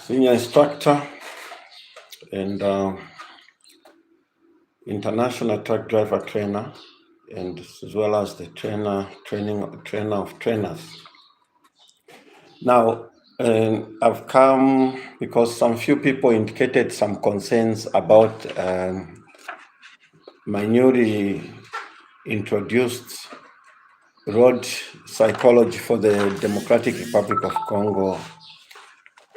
senior instructor and international truck driver trainer, and as well as the trainer of trainers. Now, I've come because some few people indicated some concerns about my newly introduced road psychology for the Democratic Republic of Congo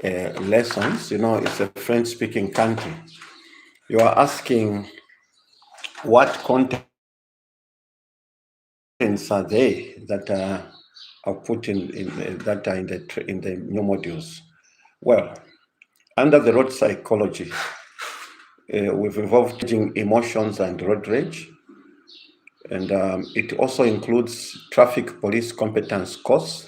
lessons. You know, it's a French-speaking country. You are asking what contents are they that are put in that are in the new modules. Well, under the road psychology, we've involved emotions and road rage, and it also includes traffic police competence course,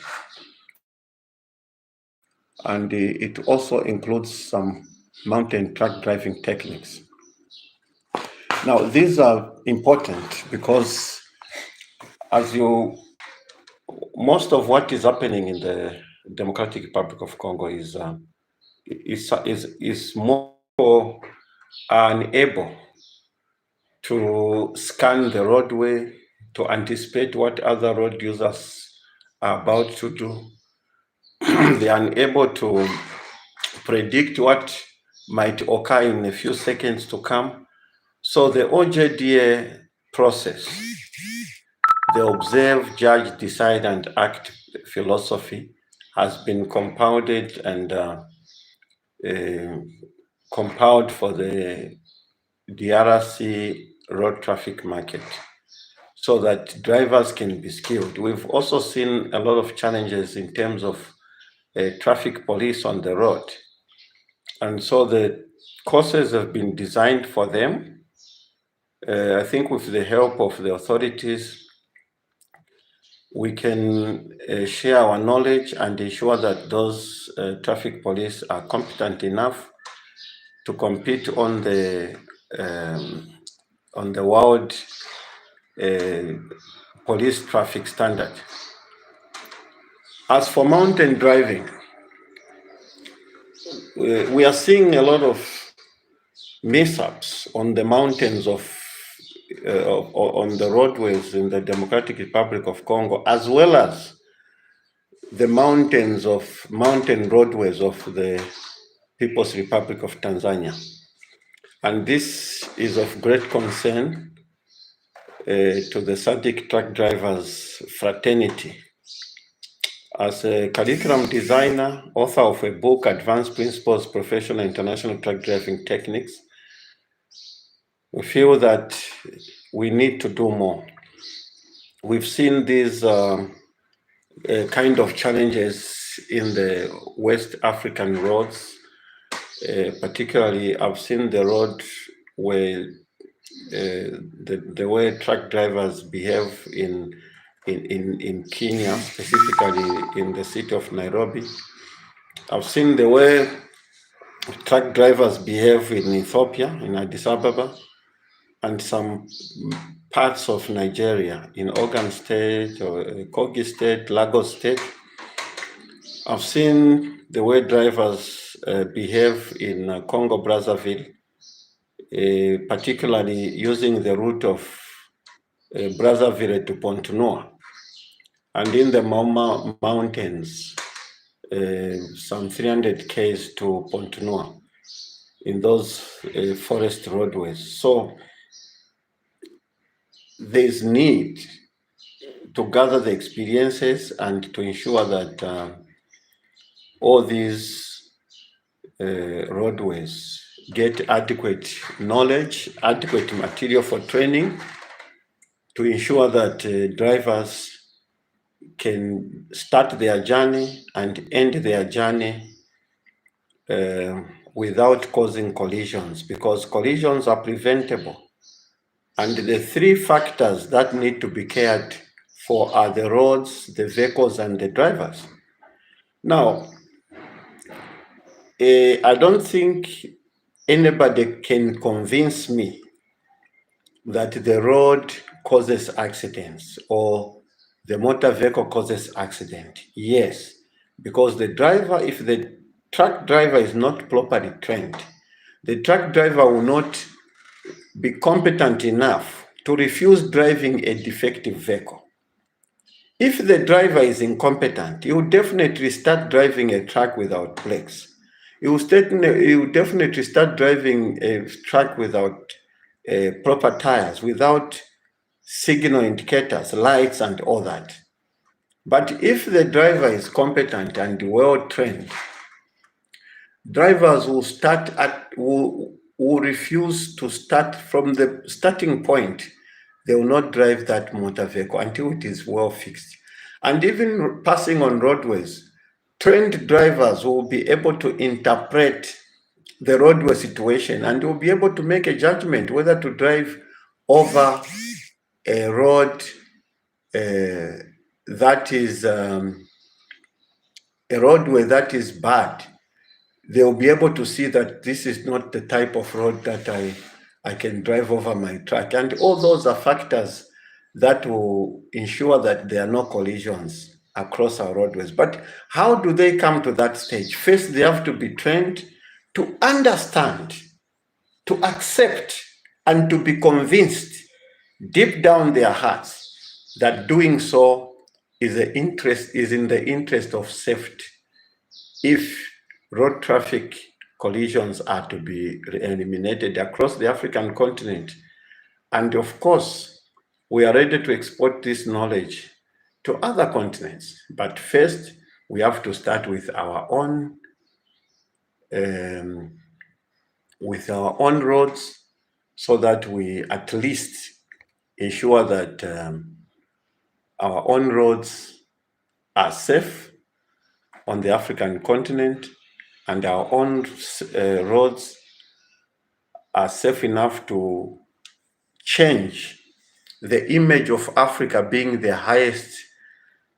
and it also includes some mountain truck driving techniques. Now, these are important because most of what is happening in the Democratic Republic of Congo is more unable to scan the roadway, to anticipate what other road users are about to do. They are unable to predict what might occur in a few seconds to come. So the OJDA process, the observe, judge, decide, and act philosophy has been compounded and compiled for the DRC road traffic market so that drivers can be skilled. We've also seen a lot of challenges in terms of traffic police on the road. And so the courses have been designed for them. I think with the help of the authorities, we can share our knowledge and ensure that those traffic police are competent enough to compete on the world police traffic standard. As for mountain driving, we are seeing a lot of mishaps on the mountains on the roadways in the Democratic Republic of Congo, as well as the mountain roadways of the People's Republic of Tanzania. And this is of great concern to the SADC truck drivers fraternity. As a curriculum designer, author of a book, Advanced Principles, Professional International Truck Driving Techniques, we feel that we need to do more. We've seen these kind of challenges in the West African roads. Particularly, I've seen the road where the way truck drivers behave in Kenya, specifically in the city of Nairobi. I've seen the way truck drivers behave in Ethiopia, in Addis Ababa, and some parts of Nigeria, in Ogun State, or Kogi State, Lagos State. I've seen the way drivers behave in Congo Brazzaville, particularly using the route of Brazzaville to Pont-Noir, and in the Moma Mountains, some 300 km to Pont-Noir, in those forest roadways. So there's need to gather the experiences and to ensure that all these roadways get adequate knowledge, adequate material for training, to ensure that drivers can start their journey and end their journey without causing collisions, because collisions are preventable. And the three factors that need to be cared for are the roads, the vehicles, and the drivers. Now, I don't think anybody can convince me that the road causes accidents or the motor vehicle causes accident. Yes, because the driver, if the truck driver is not properly trained, the truck driver will not be competent enough to refuse driving a defective vehicle. If the driver is incompetent, he will definitely start driving a truck without brakes. He will definitely start driving a truck without proper tires, without signal indicators, lights, and all that. But if the driver is competent and well trained, drivers will refuse to start from the starting point. They will not drive that motor vehicle until it is well fixed. And even passing on roadways, trained drivers will be able to interpret the roadway situation and will be able to make a judgment whether to drive over a road that is a roadway that is bad. They'll be able to see that this is not the type of road that I can drive over my truck. And all those are factors that will ensure that there are no collisions across our roadways. But how do they come to that stage? First, they have to be trained to understand, to accept, and to be convinced deep down their hearts that doing so is in the interest of safety. If road traffic collisions are to be eliminated across the African continent. And of course, we are ready to export this knowledge to other continents. But first, we have to start with our own roads, so that we at least ensure that our own roads are safe on the African continent, and our own roads are safe enough to change the image of Africa being the highest,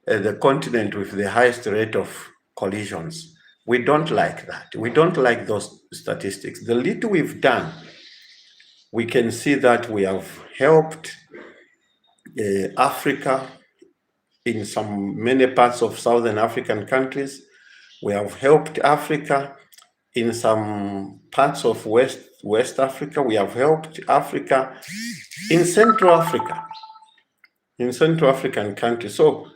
the continent with the highest rate of collisions. We don't like that. We don't like those statistics. The little we've done, we can see that we have helped Africa in many parts of Southern African countries. We have helped Africa in some parts of West Africa. We have helped Africa in Central Africa, in Central African countries. So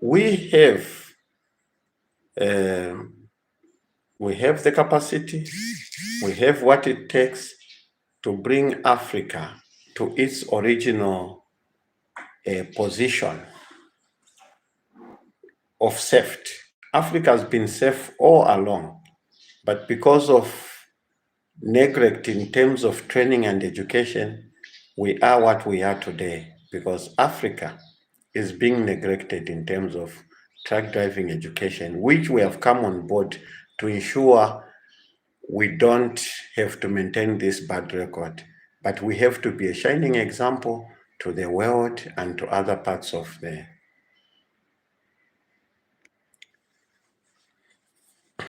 we have the capacity, we have what it takes to bring Africa to its original position of safety. Africa has been safe all along, but because of neglect in terms of training and education, we are what we are today, because Africa is being neglected in terms of truck driving education, which we have come on board to ensure we don't have to maintain this bad record, but we have to be a shining example to the world and to other parts of the